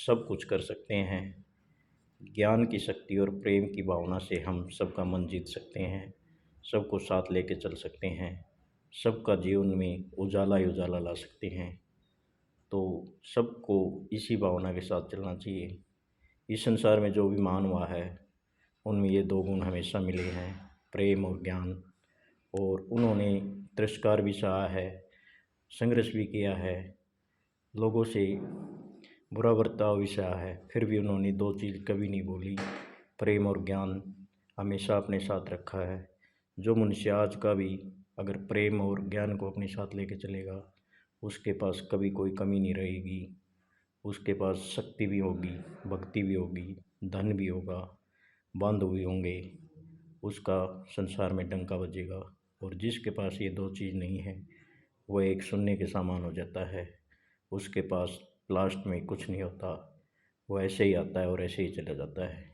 सब कुछ कर सकते हैं। ज्ञान की शक्ति और प्रेम की भावना से हम सबका मन जीत सकते हैं, सबको साथ लेके चल सकते हैं, सबका जीवन में उजाला ही उजाला ला सकते हैं। तो सबको इसी भावना के साथ चलना चाहिए। इस संसार में जो भी महान हुआ है, उनमें ये 2 गुण हमेशा मिले हैं, प्रेम और ज्ञान। और उन्होंने तिरस्कार भी सहा है, संघर्ष भी किया है, लोगों से बुरा बर्ताव भी सहा है, फिर भी उन्होंने 2 चीज़ कभी नहीं बोली, प्रेम और ज्ञान हमेशा अपने साथ रखा है। जो मनुष्य आज का भी अगर प्रेम और ज्ञान को अपने साथ लेके चलेगा, उसके पास कभी कोई कमी नहीं रहेगी। उसके पास शक्ति भी होगी, भक्ति भी होगी, धन भी होगा, बांधव भी होंगे, उसका संसार में डंका बजेगा। और जिसके पास ये 2 चीज़ नहीं है, वह एक शून्य के समान हो जाता है। उसके पास लास्ट में कुछ नहीं होता, वो ऐसे ही आता है और ऐसे ही चला जाता है।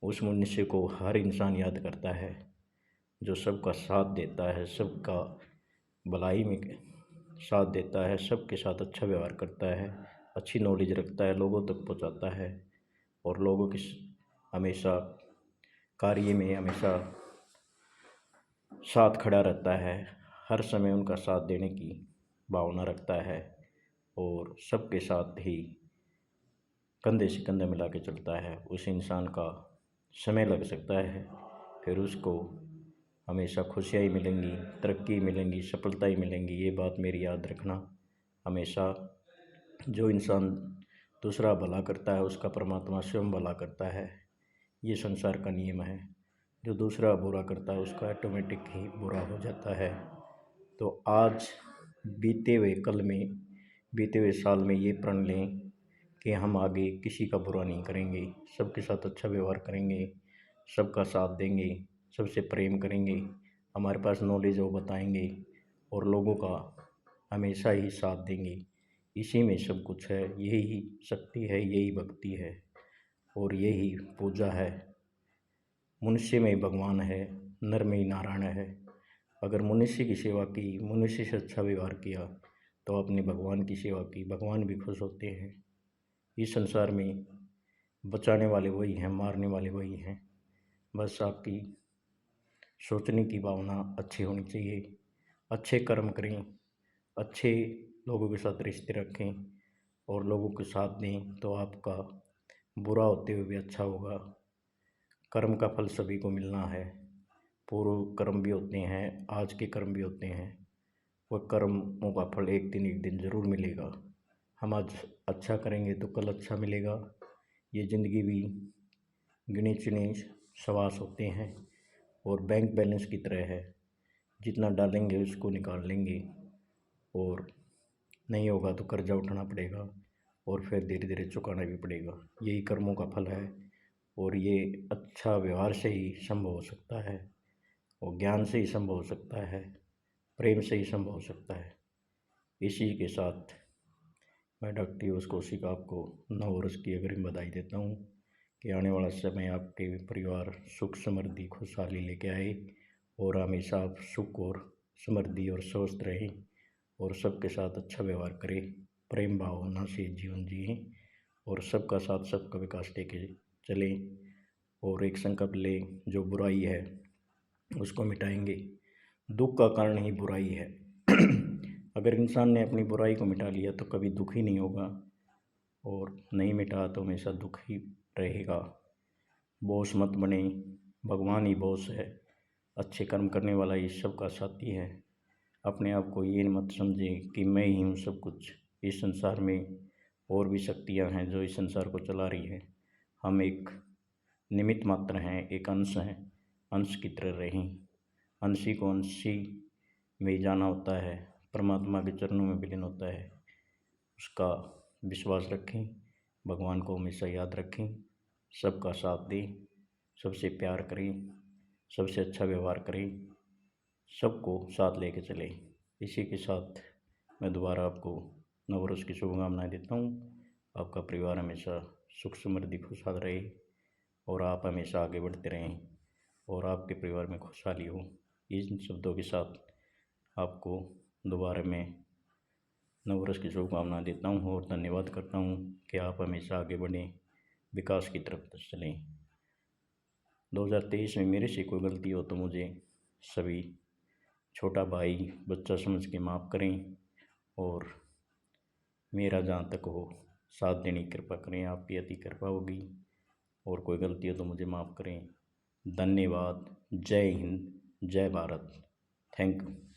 उस मनुष्य को हर इंसान याद करता है जो सबका साथ देता है, सबका भलाई में साथ देता है, सबके साथ अच्छा व्यवहार करता है, अच्छी नॉलेज रखता है, लोगों तक पहुंचाता है और लोगों के हमेशा कार्य में हमेशा साथ खड़ा रहता है, हर समय उनका साथ देने की भावना रखता है और सबके साथ ही कंधे से कंधा मिला के चलता है। उस इंसान का समय लग सकता है, फिर उसको हमेशा खुशियाँ ही मिलेंगी, तरक्की मिलेंगी, सफलता ही मिलेंगी। ये बात मेरी याद रखना हमेशा। जो इंसान दूसरा भला करता है, उसका परमात्मा स्वयं भला करता है। ये संसार का नियम है। जो दूसरा बुरा करता है, उसका ऑटोमेटिक ही बुरा हो जाता है। तो आज बीते हुए कल में, बीते हुए साल में ये प्रण लें कि हम आगे किसी का बुरा नहीं करेंगे, सबके साथ अच्छा व्यवहार करेंगे, सबका साथ देंगे, सबसे प्रेम करेंगे, हमारे पास नॉलेज वो बताएंगे और लोगों का हमेशा ही साथ देंगे। इसी में सब कुछ है, यही शक्ति है, यही भक्ति है और यही पूजा है। मनुष्य में भगवान है, नर में ही नारायण है। अगर मनुष्य की सेवा की, मनुष्य से अच्छा व्यवहार किया, तो आपने भगवान की सेवा की, भगवान भी खुश होते हैं। इस संसार में बचाने वाले वही हैं, मारने वाले वही हैं। बस आपकी सोचने की भावना अच्छी होनी चाहिए, अच्छे कर्म करें, अच्छे लोगों के साथ रिश्ते रखें और लोगों के साथ दें, तो आपका बुरा होते हुए भी अच्छा होगा। कर्म का फल सभी को मिलना है। पूर्व कर्म भी होते हैं, आज के कर्म भी होते हैं। वह कर्मों का फल एक दिन ज़रूर मिलेगा। हम आज अच्छा करेंगे तो कल अच्छा मिलेगा। ये ज़िंदगी भी गिने चुने सवास होते हैं और बैंक बैलेंस की तरह है। जितना डालेंगे उसको निकाल लेंगे और नहीं होगा तो कर्जा उठाना पड़ेगा और फिर धीरे धीरे चुकाना भी पड़ेगा। यही कर्मों का फल है और ये अच्छा व्यवहार से ही संभव हो सकता है और ज्ञान से ही संभव हो सकता है, प्रेम से ही संभव हो सकता है। इसी के साथ मैं डॉक्टर यूस कौशिक आपको नव वर्ष की अग्रिम बधाई देता हूँ कि आने वाला समय आपके परिवार सुख समृद्धि खुशहाली लेके आए और हमेशा आप सुख और समृद्धि और स्वस्थ रहें और सबके साथ अच्छा व्यवहार करें, प्रेम भावना से जीवन जिएं और सबका साथ सबका विकास लेके चलें और एक संकल्प लें, जो बुराई है उसको मिटाएंगे। दुख का कारण ही बुराई है। अगर इंसान ने अपनी बुराई को मिटा लिया तो कभी दुख ही नहीं होगा और नहीं मिटा तो हमेशा दुख ही रहेगा। बॉस मत बने, भगवान ही बॉस है। अच्छे कर्म करने वाला ही सबका साथी है। अपने आप को ये मत समझें कि मैं ही हूँ सब कुछ। इस संसार में और भी शक्तियाँ हैं जो इस संसार को चला रही है। हम एक निमित्त मात्र हैं, एक अंश हैं। अंश की तरह रहें, अंशी को अंशी में जाना होता है, परमात्मा के चरणों में विलीन होता है। उसका विश्वास रखें, भगवान को हमेशा याद रखें, सबका साथ दें, सबसे प्यार करें, सबसे अच्छा व्यवहार करें, सबको साथ लेके चलें। इसी के साथ मैं दोबारा आपको नववर्ष की शुभकामनाएं देता हूँ। आपका परिवार हमेशा सुख समृद्धि खुशहाल रहे और आप हमेशा आगे बढ़ते रहें और आपके परिवार में खुशहाली हो। इन शब्दों के साथ आपको दोबारा मैं नववर्ष की शुभकामनाएं देता हूँ और धन्यवाद करता हूँ कि आप हमेशा आगे बढ़ें, विकास की तरफ चलें। 2023 में मेरे से कोई गलती हो तो मुझे सभी छोटा भाई बच्चा समझ के माफ़ करें और मेरा जहाँ तक हो साथ देने की कृपा करें। आपकी अति कृपा होगी और कोई गलती हो तो मुझे माफ़ करें। धन्यवाद। जय हिंद, जय भारत। Thank you.